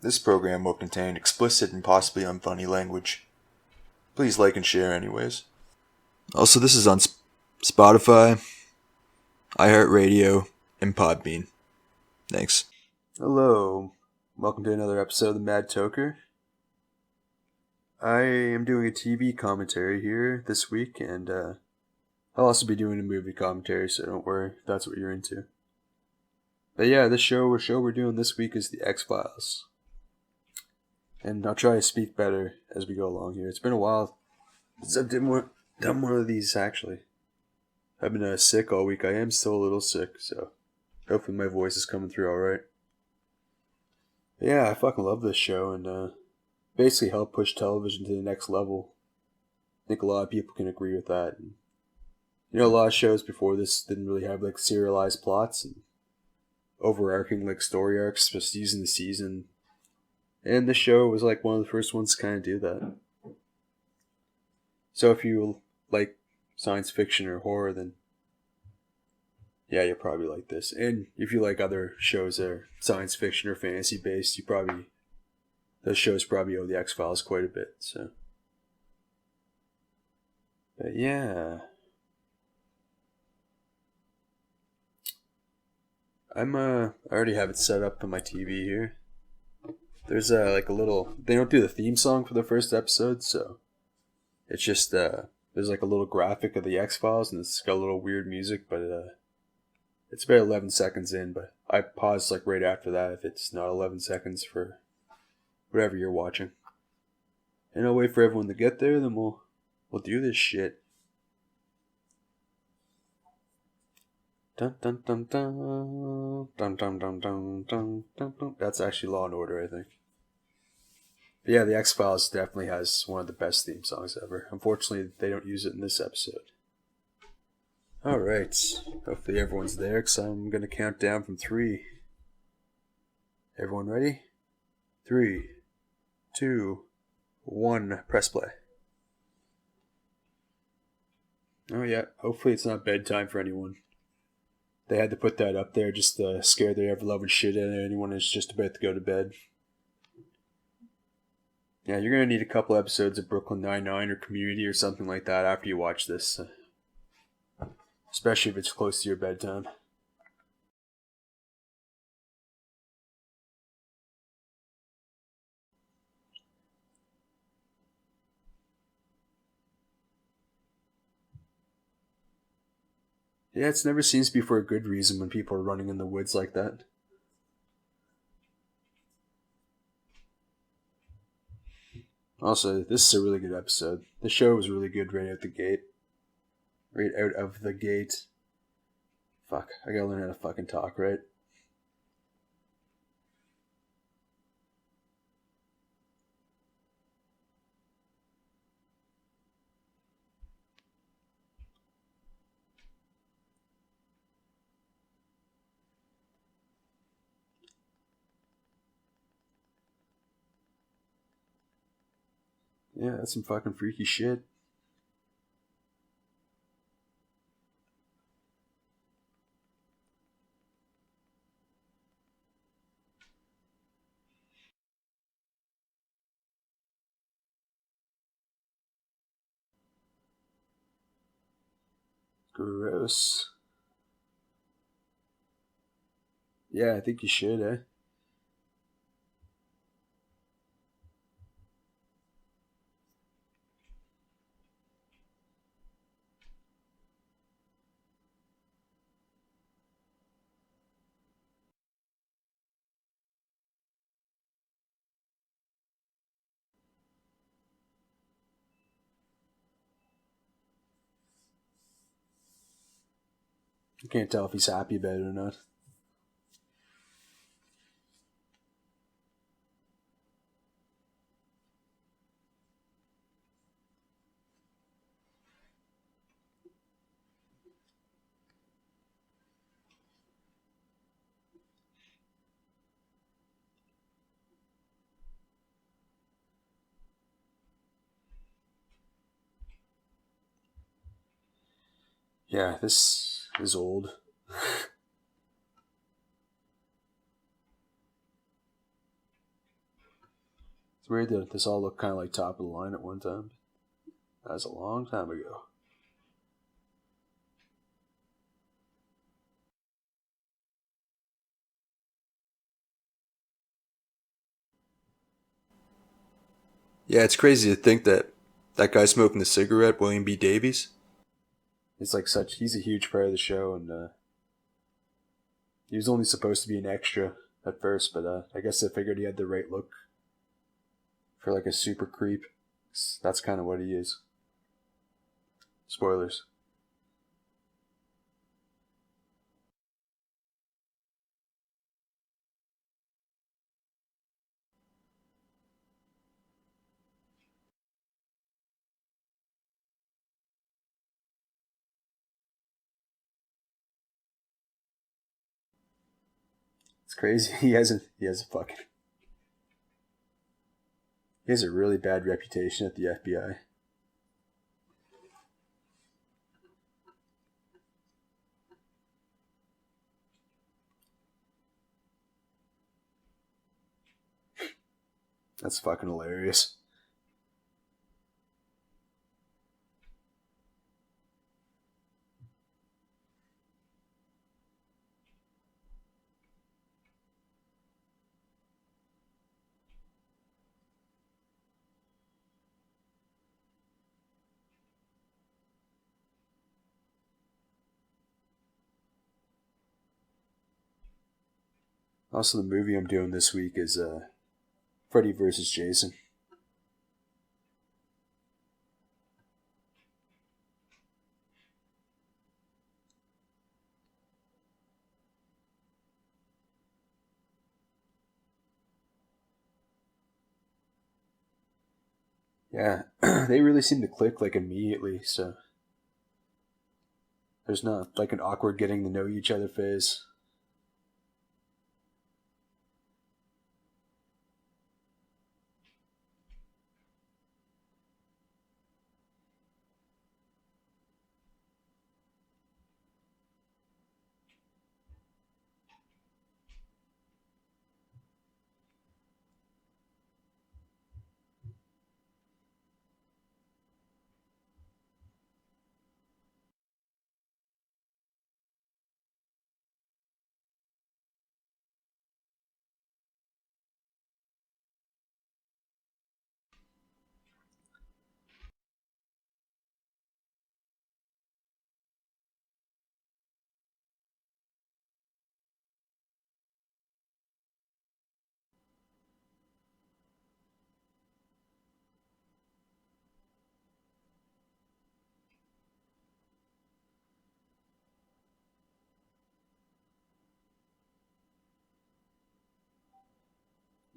This program will contain explicit and possibly unfunny language. Please like and share anyways. Also, this is on Spotify, iHeartRadio, and Podbean. Thanks. Hello. Welcome to another episode of the Mad Toker. I am doing a TV commentary here this week, and I'll also be doing a movie commentary, so don't worry if that's what you're into. But yeah, the show we're doing this week is The X-Files. And I'll try to speak better as we go along here. It's been a while since I've done one of these, actually. I've been sick all week. I am still a little sick, so hopefully my voice is coming through alright. Yeah, I fucking love this show, and basically helped push television to the next level. I think a lot of people can agree with that. And, you know, a lot of shows before this didn't really have like serialized plots and overarching like story arcs for season to season. And this show was like one of the first ones to kind of do that. So if you like science fiction or horror, then yeah, you'll probably like this. And if you like other shows that are science fiction or fantasy based, those shows probably owe The X-Files quite a bit. So, but yeah, I already have it set up on my TV here. There's like a little. They don't do the theme song for the first episode, so it's just there's like a little graphic of the X-Files, and it's got a little weird music, but it's about 11 seconds in. But I pause like right after that if it's not 11 seconds for whatever you're watching, and I'll wait for everyone to get there. Then we'll do this shit. Dun dun dun dun dun dun dun dun dun dun dun. That's actually Law and Order, I think. But yeah, The X-Files definitely has one of the best theme songs ever. Unfortunately, they don't use it in this episode. Alright, hopefully everyone's there, because I'm going to count down from 3. Everyone ready? 3, 2, 1, press play. Oh yeah, hopefully it's not bedtime for anyone. They had to put that up there just to scare the ever-loving shit out of anyone who's just about to go to bed. Yeah, you're going to need a couple episodes of Brooklyn Nine-Nine or Community or something like that after you watch this. Especially if it's close to your bedtime. Yeah, it's never seems to be for a good reason when people are running in the woods like that. Also, this is a really good episode. The show was really good right out the gate. Right out of the gate. Fuck, I gotta learn how to fucking talk, right? Yeah, that's some fucking freaky shit. Gross. Yeah, I think you should, eh? I can't tell if he's happy about it or not. Yeah, this is old. It's weird that this all looked kind of like top of the line at one time. That was a long time ago. Yeah, it's crazy to think that that guy smoking the cigarette, William B. Davies. It's like he's a huge part of the show, and he was only supposed to be an extra at first, but I guess they figured he had the right look for like a super creep. That's kind of what he is. Spoilers. It's crazy. He has a really bad reputation at the FBI. That's fucking hilarious. Also, the movie I'm doing this week is Freddy vs. Jason. Yeah, they really seem to click like immediately, so there's not like an awkward getting to know each other phase.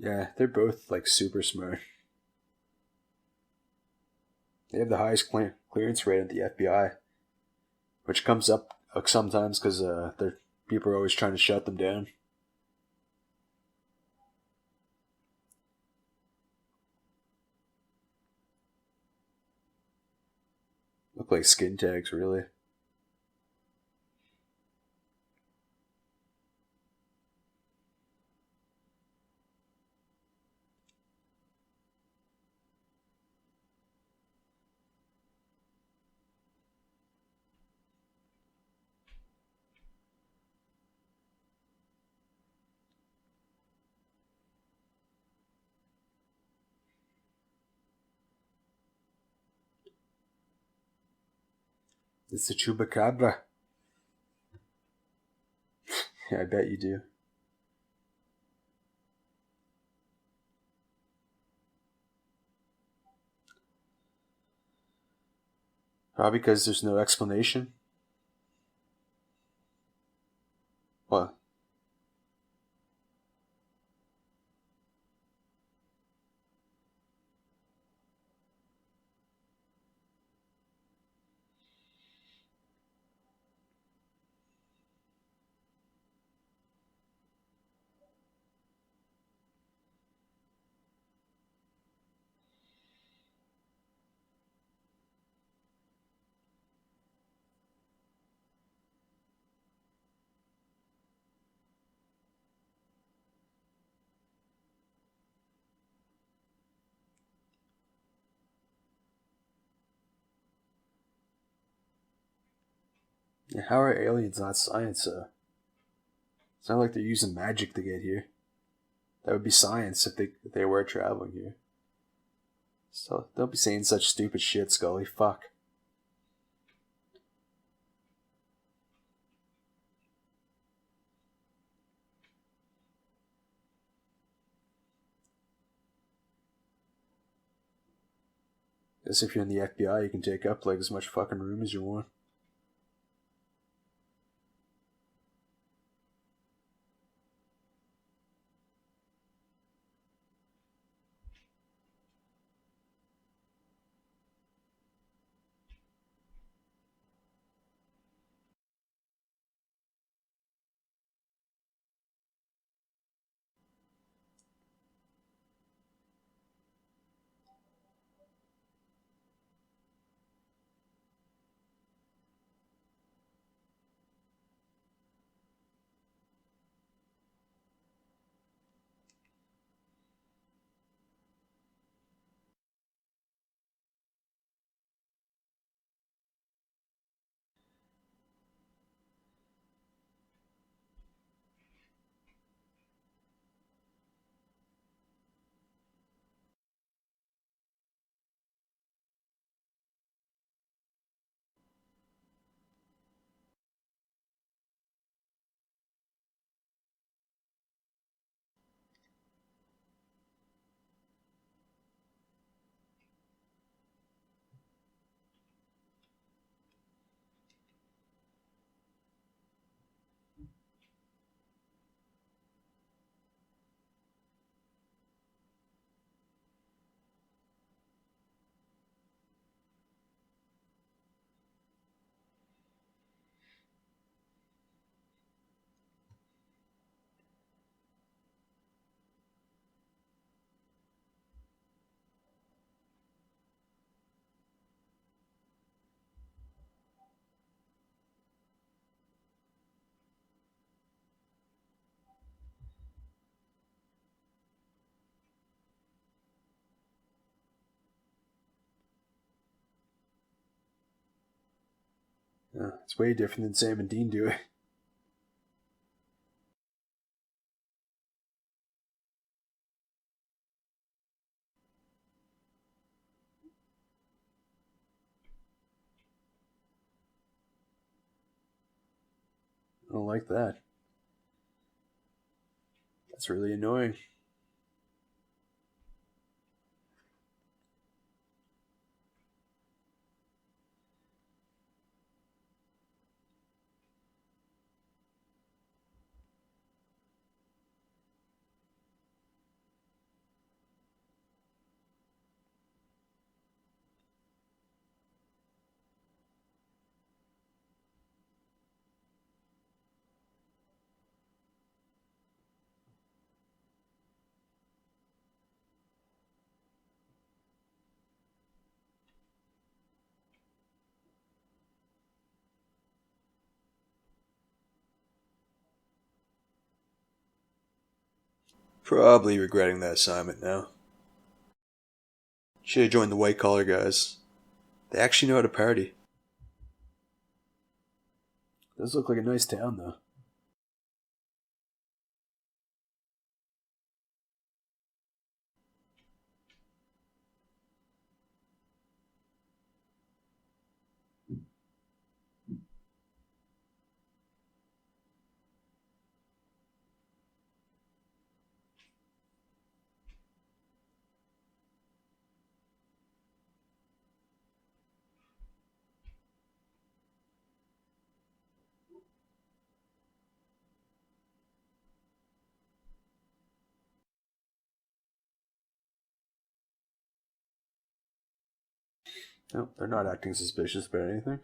Yeah, they're both like super smart. They have the highest clearance rate at the FBI, which comes up sometimes because their people are always trying to shut them down. Look like skin tags, really. It's the chupacabra. Yeah, I bet you do. Probably because there's no explanation. What? Yeah, how are aliens not science? It's not like they're using magic to get here. That would be science if they were traveling here. So don't be saying such stupid shit, Scully. Fuck. Guess if you're in the FBI, you can take up like as much fucking room as you want. Yeah, it's way different than Sam and Dean do it. I don't like that. That's really annoying. Probably regretting that assignment now. Should have joined the white collar guys. They actually know how to party. Does look like a nice town, though. No, they're not acting suspicious about anything.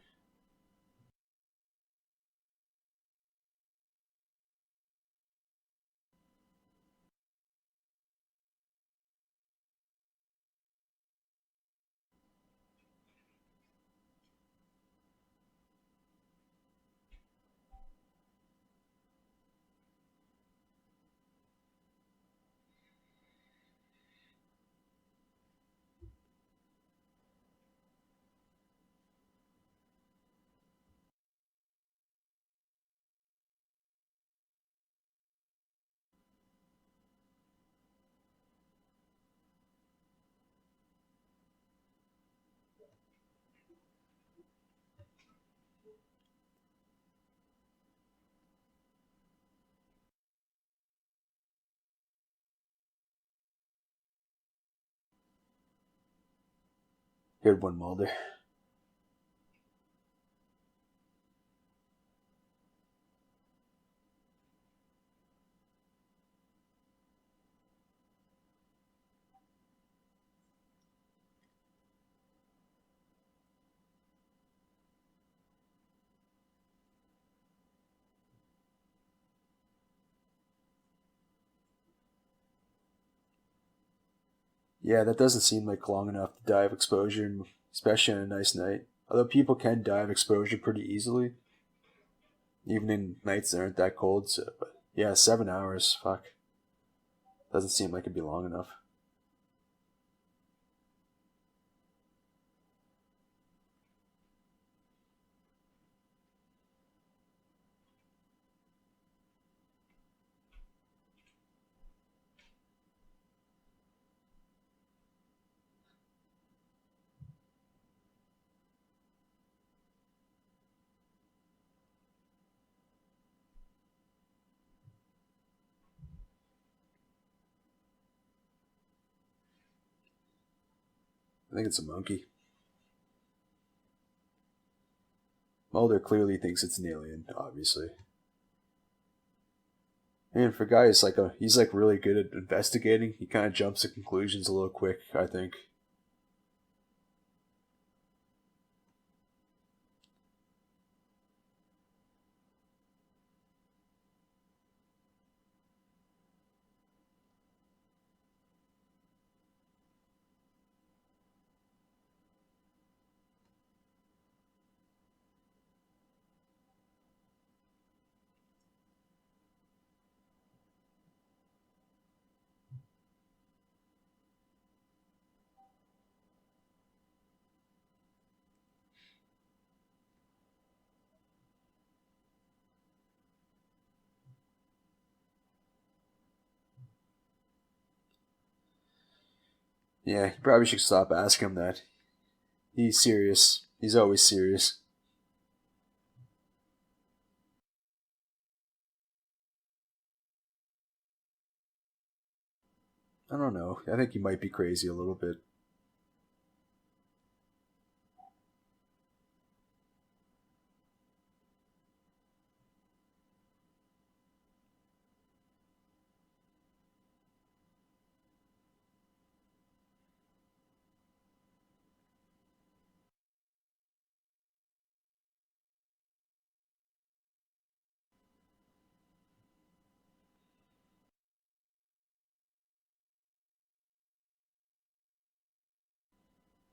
Good one, Mulder. Yeah, that doesn't seem like long enough to die of exposure, especially on a nice night. Although people can die of exposure pretty easily, even in nights that aren't that cold. So, but yeah, 7 hours. Fuck, doesn't seem like it'd be long enough. I think it's a monkey. Mulder clearly thinks it's an alien, obviously. And for guys he's like really good at investigating. He kind of jumps to conclusions a little quick, I think. Yeah, you probably should stop asking him that. He's serious. He's always serious. I don't know. I think he might be crazy a little bit.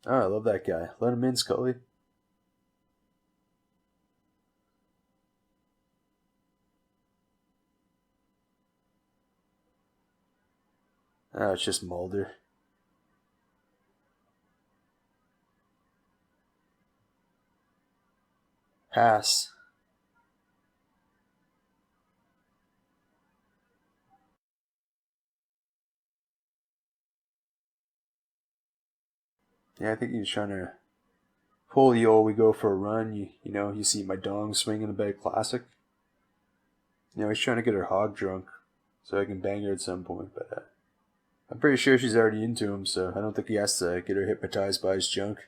Oh, I love that guy. Let him in, Scully. Oh, it's just Mulder. Pass. Yeah, I think he was trying to pull the old we go for a run. You see my dong swinging a bed classic. He's trying to get her hog drunk so I can bang her at some point, but I'm pretty sure she's already into him, so I don't think he has to get her hypnotized by his junk.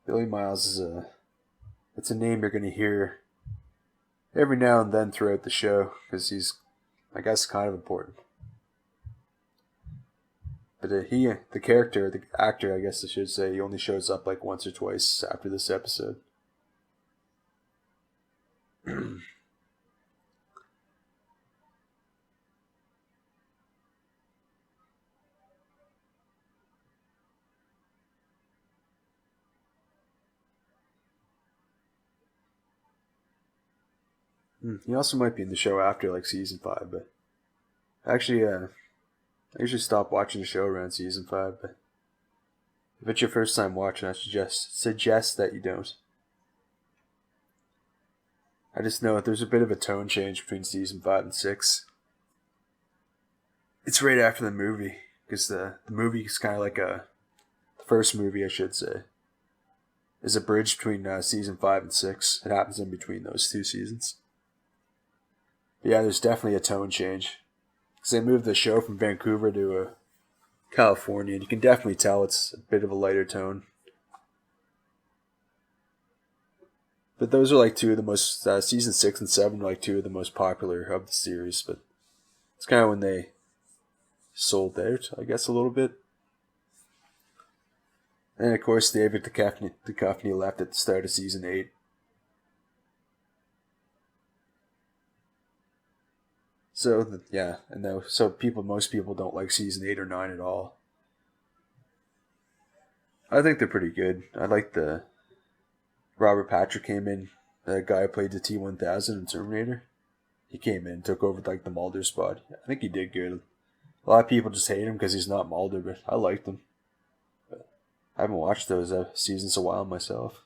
Billy Miles it's a name you're going to hear every now and then throughout the show because he's, I guess, kind of important. But the character, the actor, I guess I should say, he only shows up like once or twice after this episode. He also might be in the show after like season 5, but actually, I usually stop watching the show around season 5, but If it's your first time watching, I suggest that you don't. I just know that there's a bit of a tone change between season 5 and 6. It's right after the movie, because the movie is kind of like the first movie, I should say, is a bridge between season 5 and 6. It happens in between those two seasons. But yeah, there's definitely a tone change. Because they moved the show from Vancouver to California, and you can definitely tell it's a bit of a lighter tone. But those are like two of the most, season 6 and 7 are like two of the most popular of the series, but it's kind of when they sold out, I guess, a little bit. And of course, David Duchovny left at the start of season 8. So, yeah, so most people don't like season 8 or 9 at all. I think they're pretty good. I like the Robert Patrick came in, the guy who played the T-1000 in Terminator. He came in, took over like the Mulder spot. I think he did good. A lot of people just hate him because he's not Mulder, but I liked him. But I haven't watched those seasons a while myself.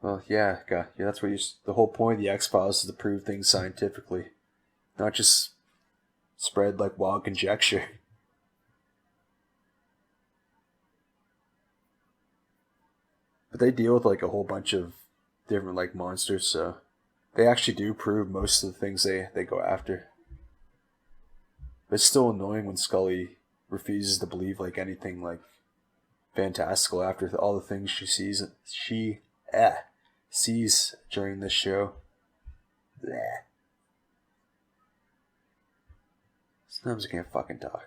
Well, yeah, that's what the whole point of the X-Files is to prove things scientifically, not just spread like wild conjecture. But they deal with like a whole bunch of different like monsters, so they actually do prove most of the things they go after. But it's still annoying when Scully refuses to believe like anything like fantastical after all the things she sees during this show. Bleh. Sometimes I can't fucking talk.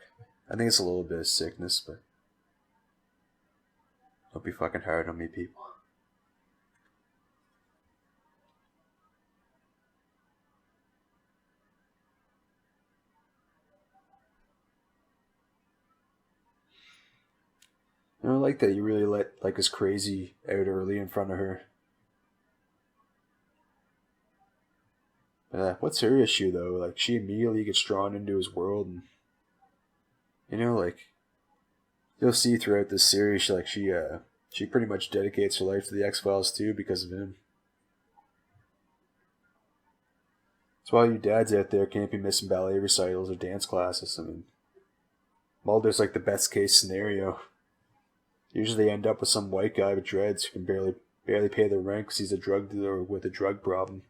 I think it's a little bit of sickness, but don't be fucking hard on me, people. I like that you really let like his crazy out early in front of her. What's her issue though? Like she immediately gets drawn into his world, and like you'll see throughout this series, she pretty much dedicates her life to the X-Files too because of him. That's why you dads out there can't be missing ballet recitals or dance classes. I mean, Mulder's like the best case scenario. Usually they end up with some white guy with dreads who can barely pay their rent because he's a drug dealer with a drug problem.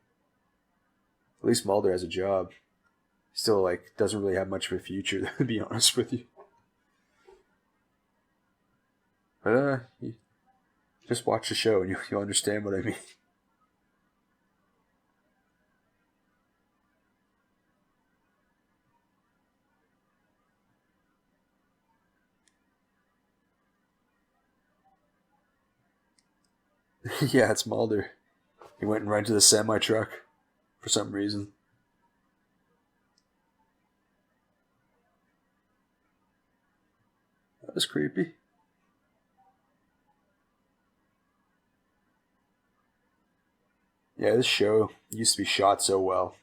At least Mulder has a job. Still, like, doesn't really have much of a future, to be honest with you. But, just watch the show and you'll understand what I mean. Yeah, it's Mulder. He went and rented a semi-truck for some reason. That was creepy. Yeah, this show used to be shot so well.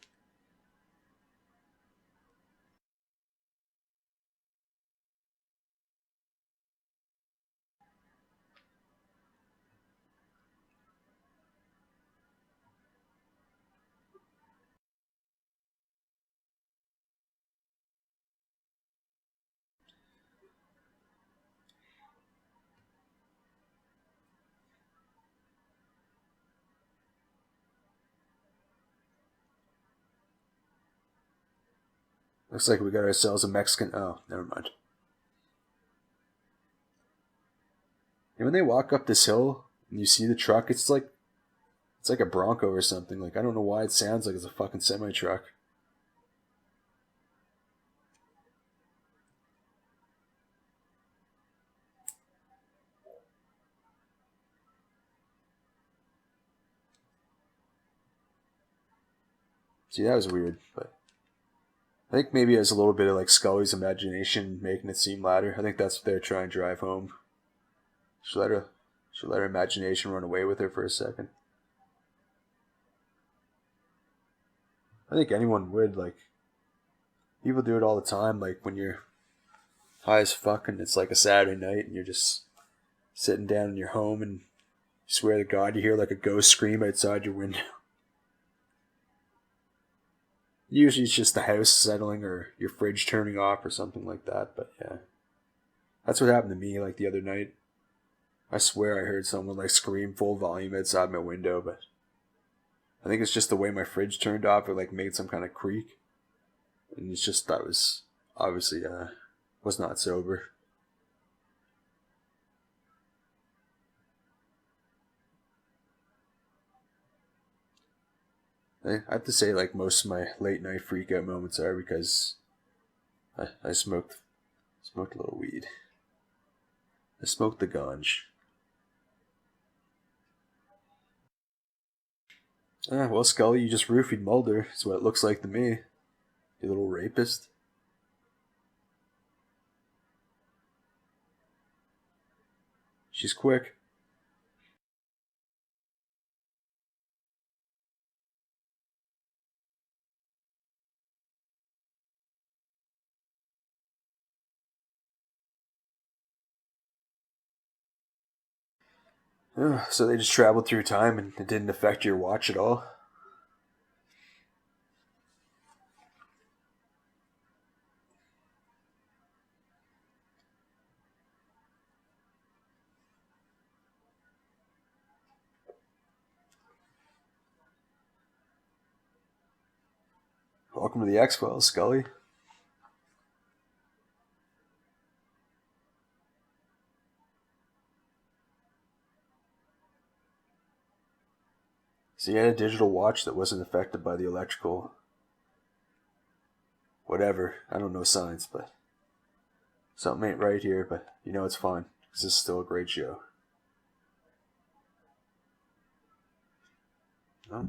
Looks like we got ourselves a Mexican... Oh, never mind. And when they walk up this hill and you see the truck, it's like a Bronco or something. Like, I don't know why it sounds like it's a fucking semi-truck. See, that was weird, but I think maybe it was a little bit of like Scully's imagination making it seem louder. I think that's what they're trying to drive home. She She let her imagination run away with her for a second. I think anyone would, like, people do it all the time, like when you're high as fuck and it's like a Saturday night and you're just sitting down in your home and you swear to God you hear like a ghost scream outside your window. Usually it's just the house settling or your fridge turning off or something like that, but yeah. That's what happened to me like the other night. I swear I heard someone like scream full volume outside my window, but I think it's just the way my fridge turned off. It like made some kind of creak. And it's just, that was obviously, was not sober. I have to say, like, most of my late night freak out moments are because I smoked a little weed. I smoked the ganj. Well, Scully, you just roofied Mulder. That's what it looks like to me. You little rapist. She's quick. So they just traveled through time and it didn't affect your watch at all? Welcome to the X-Files, Scully. So you had a digital watch that wasn't affected by the electrical... whatever. I don't know science, but... something ain't right here, but you know it's fine. Because this is still a great show. Oh.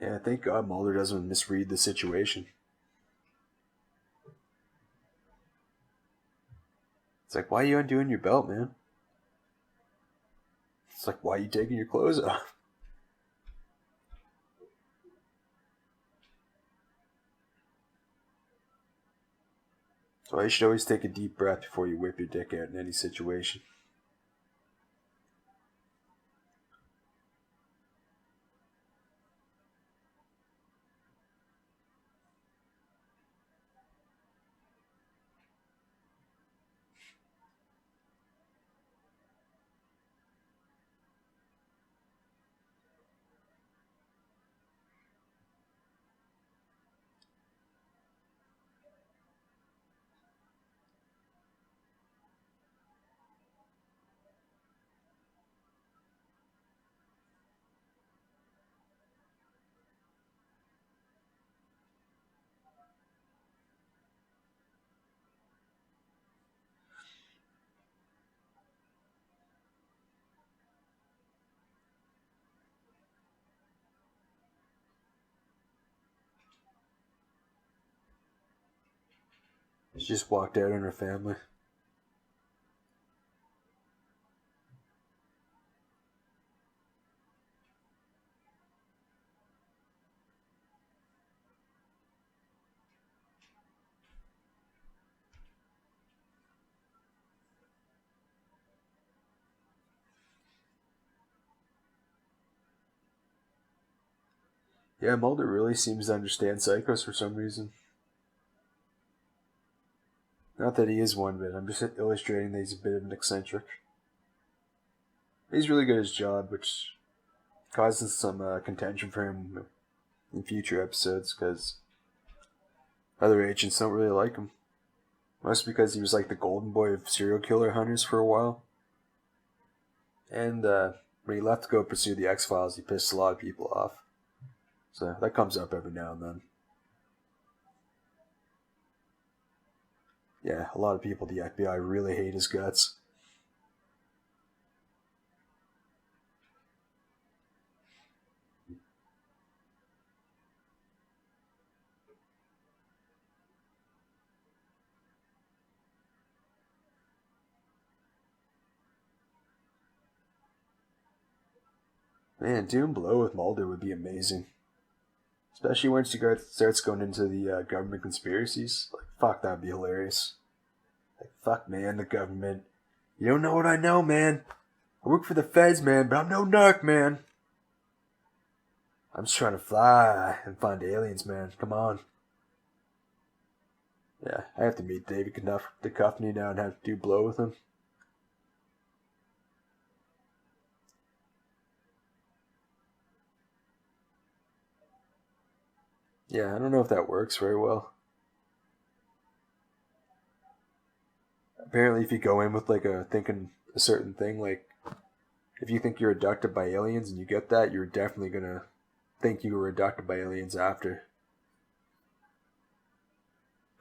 Yeah, thank God Mulder doesn't misread the situation. It's like, why are you undoing your belt, man? It's like, why are you taking your clothes off? That's why you should always take a deep breath before you whip your dick out in any situation. She just walked out on her family. Yeah, Mulder really seems to understand psychos for some reason. Not that he is one, but I'm just illustrating that he's a bit of an eccentric. He's really good at his job, which causing some contention for him in future episodes because other agents don't really like him. Mostly because he was like the golden boy of serial killer hunters for a while. And when he left to go pursue the X-Files, he pissed a lot of people off. So that comes up every now and then. Yeah, a lot of people at the FBI really hate his guts. Man, doing Below with Mulder would be amazing. Especially once you starts going into the government conspiracies. Like, fuck, that'd be hilarious. Like, fuck, man, the government. You don't know what I know, man. I work for the feds, man, but I'm no narc, man. I'm just trying to fly and find aliens, man. Come on. Yeah, I have to meet David Duchovny now and have to do Blow with him. Yeah, I don't know if that works very well. Apparently, if you go in with like thinking a certain thing, like if you think you're abducted by aliens and you get that, you're definitely gonna think you were abducted by aliens after.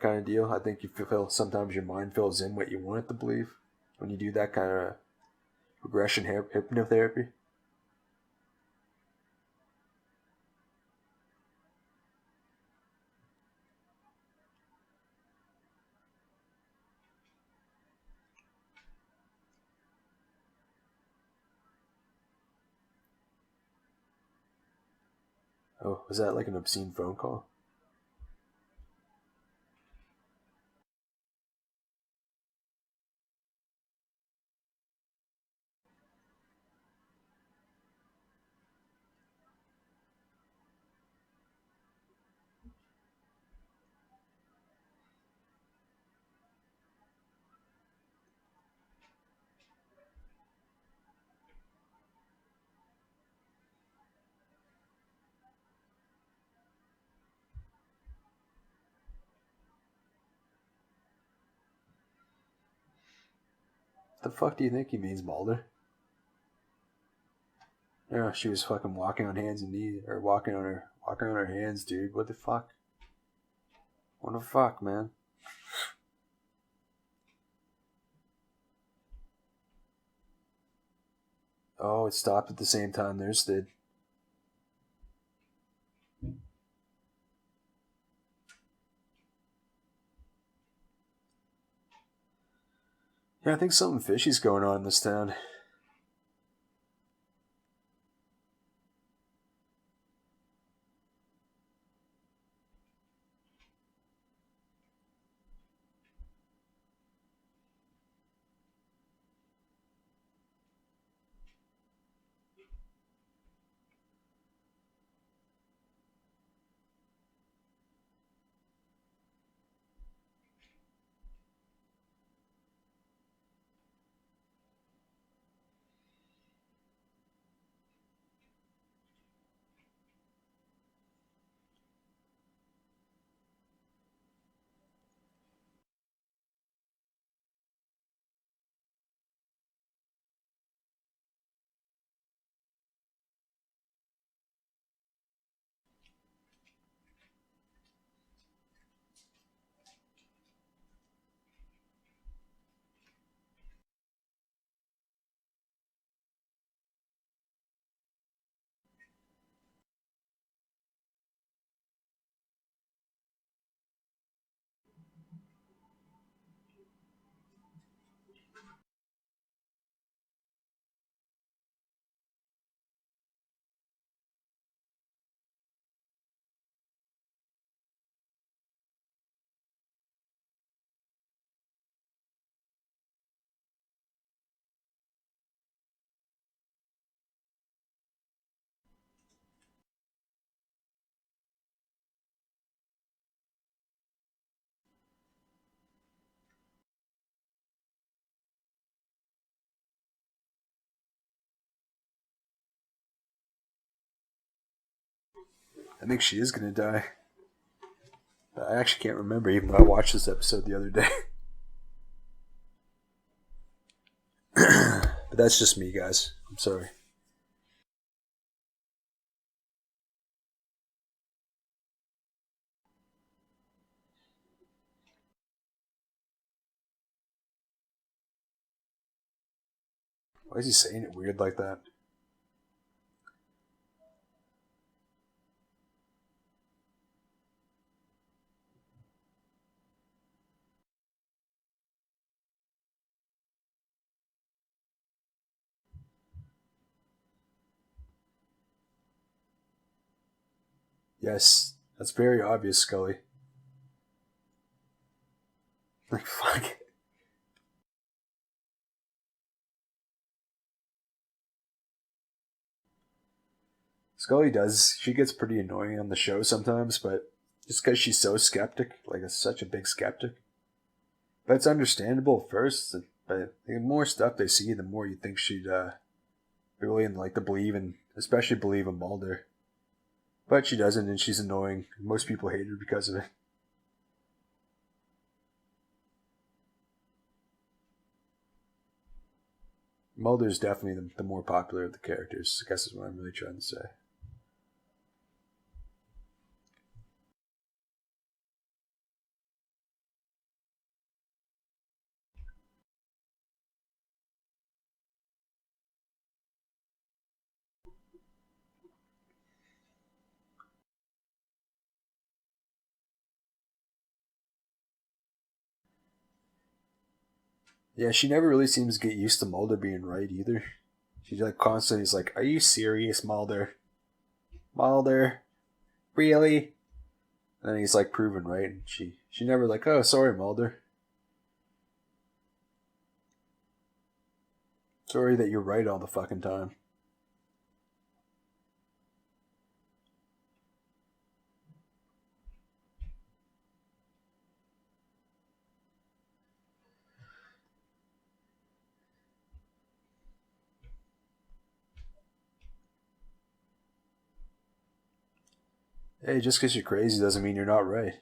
Kind of deal. I think you feel sometimes your mind fills in what you want it to believe when you do that kind of regression hypnotherapy. Oh, was that like an obscene phone call? What the fuck do you think he means, Mulder? Yeah, she was fucking walking on hands and knees, or walking on her hands, dude. What the fuck? What the fuck, man? Oh, it stopped at the same time theirs did. Yeah, I think something fishy's going on in this town. I think she is gonna die. I actually can't remember, even though I watched this episode the other day. But that's just me, guys. I'm sorry. Why is he saying it weird like that? Yes, that's very obvious, Scully. Like, fuck. Scully does. She gets pretty annoying on the show sometimes, but just because she's so skeptic, like such a big skeptic. But it's understandable at first. But the more stuff they see, the more you think she'd be willing like to believe in, especially believe in Mulder. But she doesn't, and she's annoying. Most people hate her because of it. Mulder's definitely the more popular of the characters, I guess is what I'm really trying to say. Yeah, she never really seems to get used to Mulder being right either. She's like constantly is like, "Are you serious, Mulder? Mulder, really?" And then he's like proven right, and she never like, "Oh, sorry, Mulder. Sorry that you're right all the fucking time." Hey, just because you're crazy doesn't mean you're not right.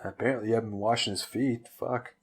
Apparently, you haven't been washing his feet. Fuck.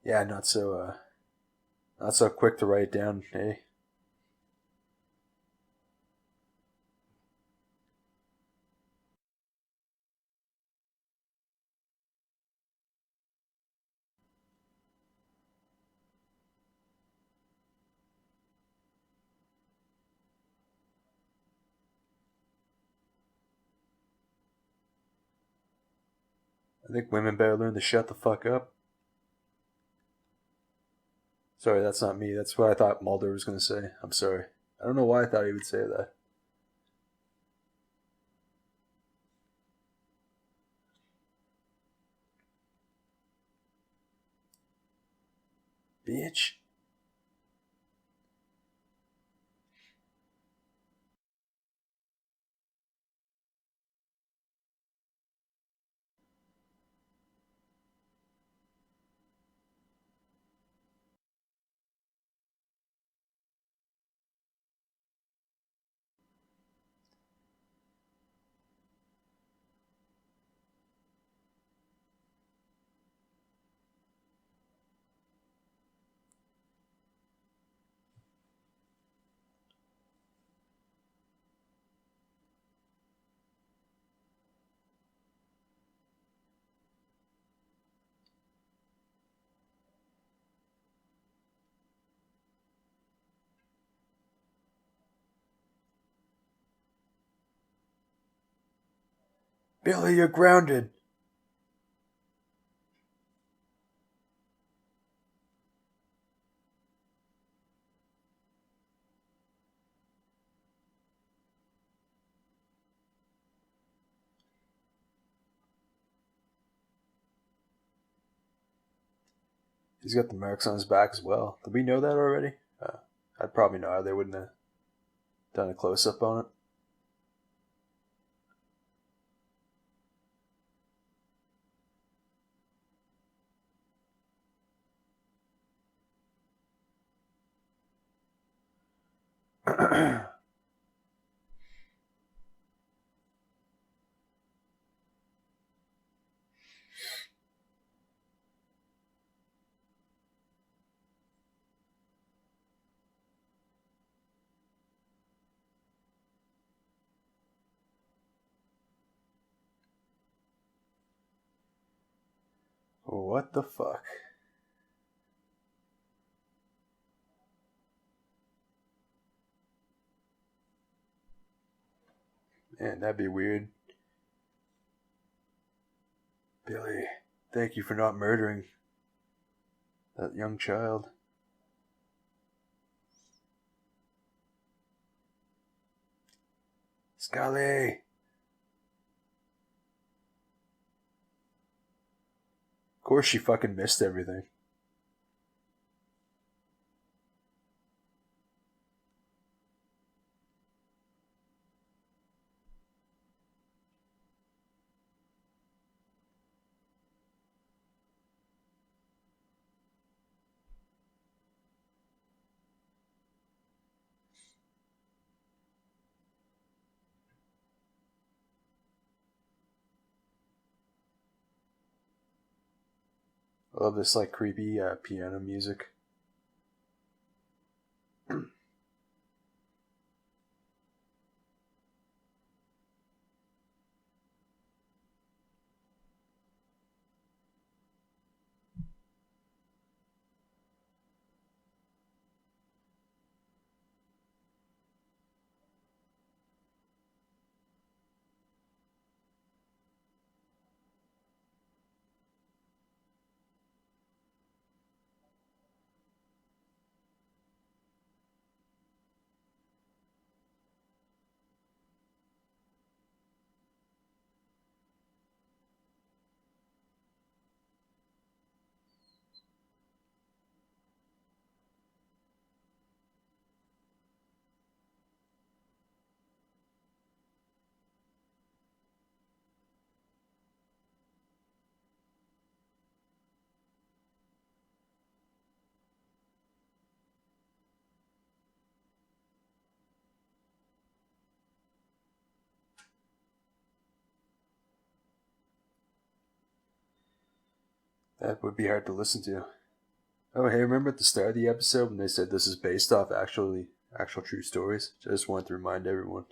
Yeah, not so quick to write down, eh? I think women better learn to shut the fuck up. Sorry, that's not me. That's what I thought Mulder was going to say. I'm sorry. I don't know why I thought he would say that. Bitch. Billy, you're grounded. He's got the marks on his back as well. Did we know that already? I'd probably know. They wouldn't have done a close up on it. What the fuck? Man, that'd be weird. Billy, thank you for not murdering that young child. Scully! Of course she fucking missed everything. I love this like creepy piano music. That would be hard to listen to. Oh, hey, remember at the start of the episode when they said this is based off actual true stories? Just wanted to remind everyone.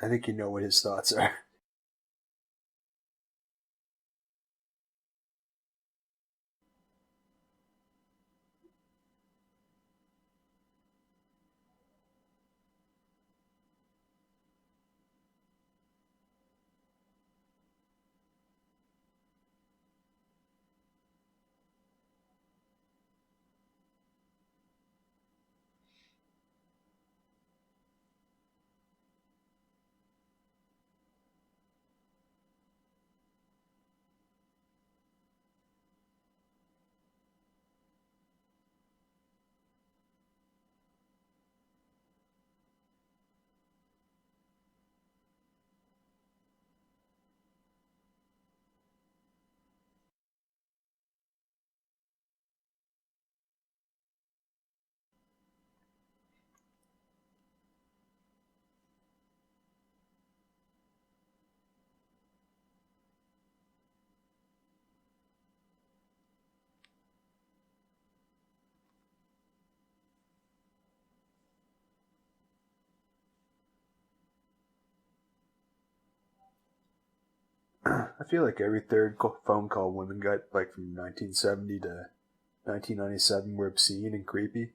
I think you know what his thoughts are. I feel like every third phone call women got, like from 1970 to 1997, were obscene and creepy.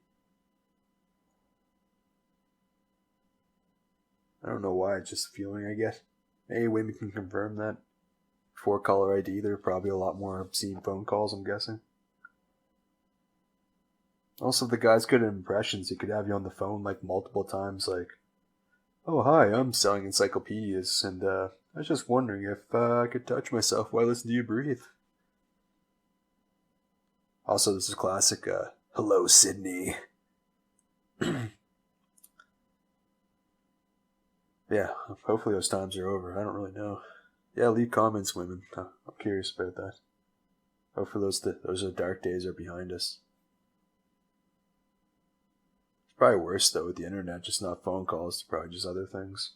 I don't know why, it's just a feeling I get. Hey, women can confirm that. Before caller ID, there are probably a lot more obscene phone calls, I'm guessing. Also, the guy's good at impressions. He could have you on the phone like multiple times, like, "Oh, hi, I'm selling encyclopedias, and I was just wondering if I could touch myself while I listen to you breathe." Also, this is classic, "Hello, Sydney." Yeah, hopefully those times are over. I don't really know. Yeah, leave comments, women. I'm curious about that. Hopefully those dark days are behind us. It's probably worse, though, with the internet, just not phone calls. It's probably just other things.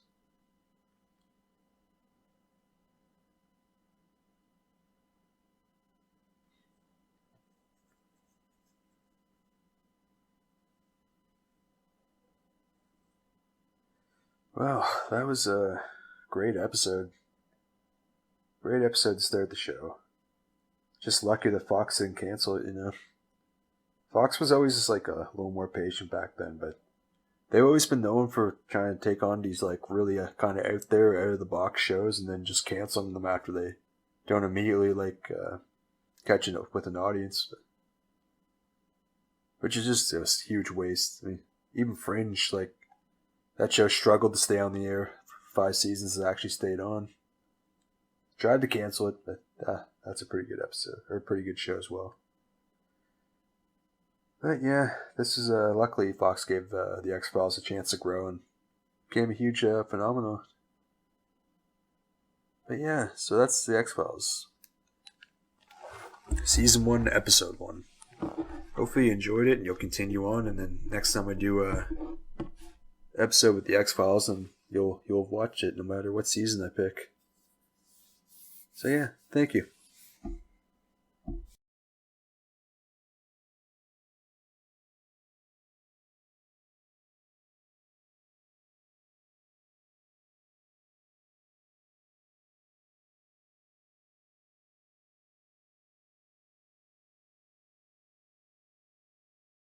Well, that was a great episode. Great episode to start the show. Just lucky that Fox didn't cancel it, you know. Fox was always just like a little more patient back then, but they've always been known for trying to take on these like really kind of out there, out of the box shows and then just canceling them after they don't immediately like catching up with an audience. Which is just a huge waste. I mean, even Fringe, like, that show struggled to stay on the air for 5 seasons. It actually stayed on. Tried to cancel it, but that's a pretty good episode, or a pretty good show as well. But yeah, this is luckily Fox gave the X-Files a chance to grow and became a huge phenomenon. But yeah, so that's the X-Files. Season 1, Episode 1. Hopefully hopefully you enjoyed it and you'll continue on. And then next time I do a episode with the X-Files, and you'll watch it no matter what season I pick. So yeah, thank you.